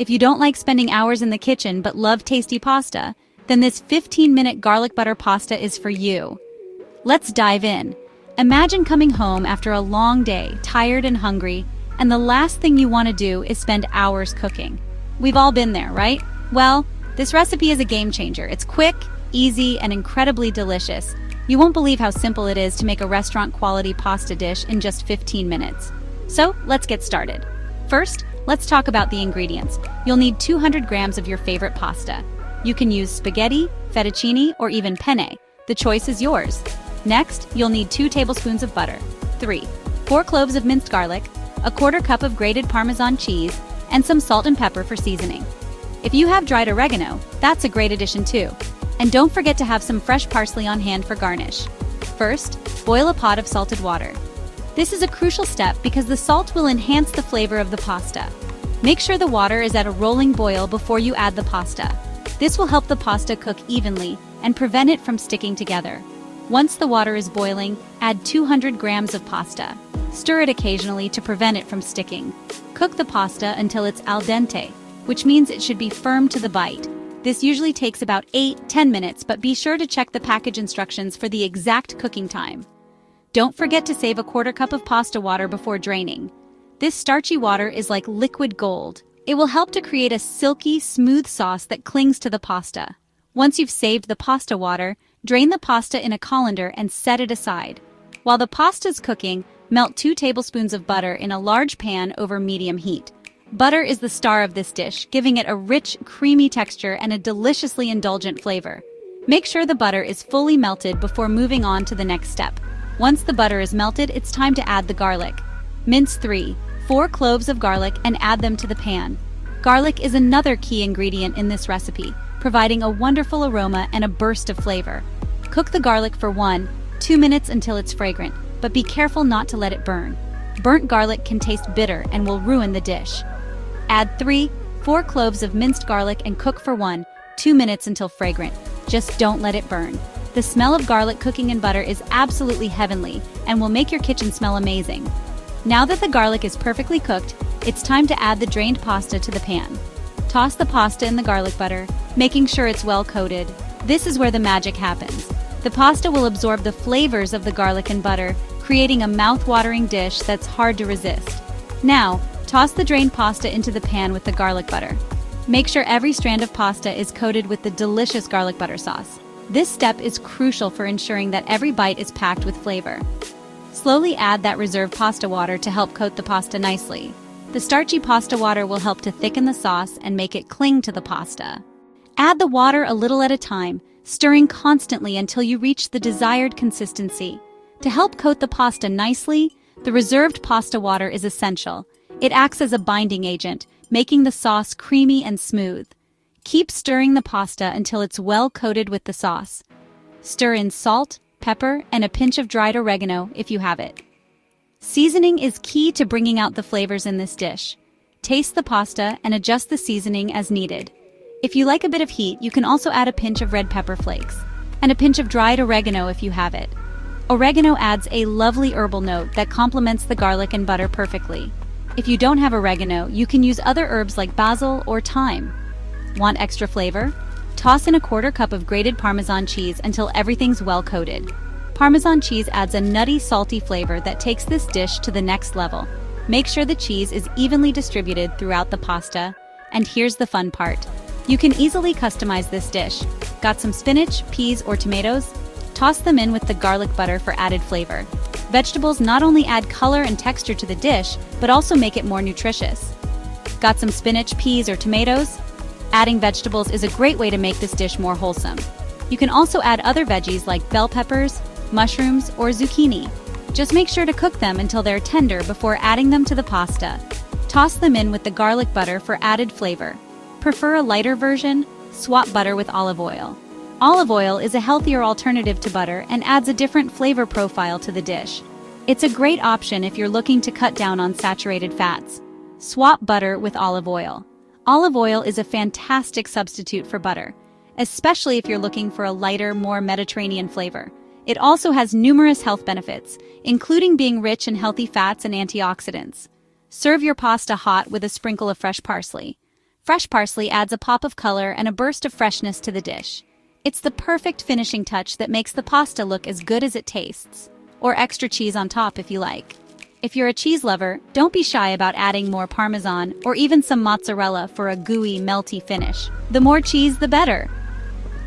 If you don't like spending hours in the kitchen but love tasty pasta, then this 15-minute garlic butter pasta is for you. Let's dive in. Imagine coming home after a long day, tired and hungry, and the last thing you want to do is spend hours cooking. We've all been there, right? Well, this recipe is a game changer. It's quick, easy, and incredibly delicious. You won't believe how simple it is to make a restaurant-quality pasta dish in just 15 minutes. So, let's get started. First, let's talk about the ingredients. You'll need 200 grams of your favorite pasta. You can use spaghetti, fettuccine, or even penne. The choice is yours. Next, you'll need 2 tablespoons of butter, 4 cloves of minced garlic, a quarter cup of grated Parmesan cheese, and some salt and pepper for seasoning. If you have dried oregano, that's a great addition too. And don't forget to have some fresh parsley on hand for garnish. First, boil a pot of salted water. This is a crucial step because the salt will enhance the flavor of the pasta. Make sure the water is at a rolling boil before you add the pasta. This will help the pasta cook evenly and prevent it from sticking together. Once the water is boiling, add 200 grams of pasta. Stir it occasionally to prevent it from sticking. Cook the pasta until it's al dente, which means it should be firm to the bite. This usually takes about 8-10 minutes, but be sure to check the package instructions for the exact cooking time. Don't forget to save a quarter cup of pasta water before draining. This starchy water is like liquid gold. It will help to create a silky, smooth sauce that clings to the pasta. Once you've saved the pasta water, drain the pasta in a colander and set it aside. While the pasta's cooking, melt 2 tablespoons of butter in a large pan over medium heat. Butter is the star of this dish, giving it a rich, creamy texture and a deliciously indulgent flavor. Make sure the butter is fully melted before moving on to the next step. Once the butter is melted, it's time to add the garlic. Mince 4 cloves of garlic and add them to the pan. Garlic is another key ingredient in this recipe, providing a wonderful aroma and a burst of flavor. Cook the garlic for 1-2 minutes until it's fragrant, but be careful not to let it burn. Burnt garlic can taste bitter and will ruin the dish. Add 3-4 cloves of minced garlic and cook for 1-2 minutes until fragrant. Just don't let it burn. The smell of garlic cooking in butter is absolutely heavenly and will make your kitchen smell amazing. Now that the garlic is perfectly cooked, it's time to add the drained pasta to the pan. Toss the pasta in the garlic butter, making sure it's well coated. This is where the magic happens. The pasta will absorb the flavors of the garlic and butter, creating a mouth-watering dish that's hard to resist. Now, toss the drained pasta into the pan with the garlic butter. Make sure every strand of pasta is coated with the delicious garlic butter sauce. This step is crucial for ensuring that every bite is packed with flavor. Slowly add that reserved pasta water to help coat the pasta nicely. The starchy pasta water will help to thicken the sauce and make it cling to the pasta. Add the water a little at a time, stirring constantly until you reach the desired consistency. To help coat the pasta nicely, the reserved pasta water is essential. It acts as a binding agent, making the sauce creamy and smooth. Keep stirring the pasta until it's well coated with the sauce. Stir in salt, pepper, and a pinch of dried oregano if you have it. Seasoning is key to bringing out the flavors in this dish. Taste the pasta and adjust the seasoning as needed. If you like a bit of heat, you can also add a pinch of red pepper flakes, and a pinch of dried oregano if you have it. Oregano adds a lovely herbal note that complements the garlic and butter perfectly. If you don't have oregano, you can use other herbs like basil or thyme. Want extra flavor? Toss in a quarter cup of grated Parmesan cheese until everything's well coated. Parmesan cheese adds a nutty, salty flavor that takes this dish to the next level. Make sure the cheese is evenly distributed throughout the pasta. And here's the fun part. You can easily customize this dish. Got some spinach, peas, or tomatoes? Toss them in with the garlic butter for added flavor. Vegetables not only add color and texture to the dish, but also make it more nutritious. Got some spinach, peas, or tomatoes? Adding vegetables is a great way to make this dish more wholesome. You can also add other veggies like bell peppers, mushrooms, or zucchini. Just make sure to cook them until they're tender before adding them to the pasta. Toss them in with the garlic butter for added flavor. Prefer a lighter version? Swap butter with olive oil. Olive oil is a healthier alternative to butter and adds a different flavor profile to the dish. It's a great option if you're looking to cut down on saturated fats. Swap butter with olive oil. Olive oil is a fantastic substitute for butter, especially if you're looking for a lighter, more Mediterranean flavor. It also has numerous health benefits, including being rich in healthy fats and antioxidants. Serve your pasta hot with a sprinkle of fresh parsley. Fresh parsley adds a pop of color and a burst of freshness to the dish. It's the perfect finishing touch that makes the pasta look as good as it tastes. Or extra cheese on top if you like. If you're a cheese lover, don't be shy about adding more Parmesan or even some mozzarella for a gooey, melty finish. The more cheese, the better.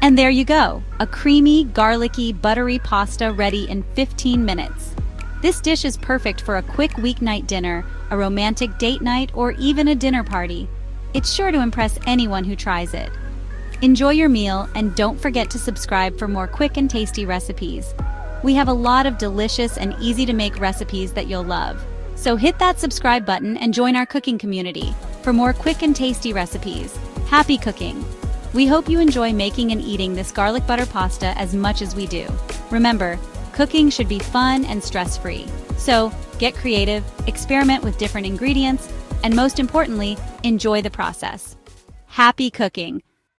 And there you go, a creamy, garlicky, buttery pasta ready in 15 minutes. This dish is perfect for a quick weeknight dinner, a romantic date night, or even a dinner party. It's sure to impress anyone who tries it. Enjoy your meal and don't forget to subscribe for more quick and tasty recipes. We have a lot of delicious and easy-to-make recipes that you'll love. So hit that subscribe button and join our cooking community for more quick and tasty recipes. Happy cooking! We hope you enjoy making and eating this garlic butter pasta as much as we do. Remember, cooking should be fun and stress-free. So get creative, experiment with different ingredients, and most importantly, enjoy the process. Happy cooking!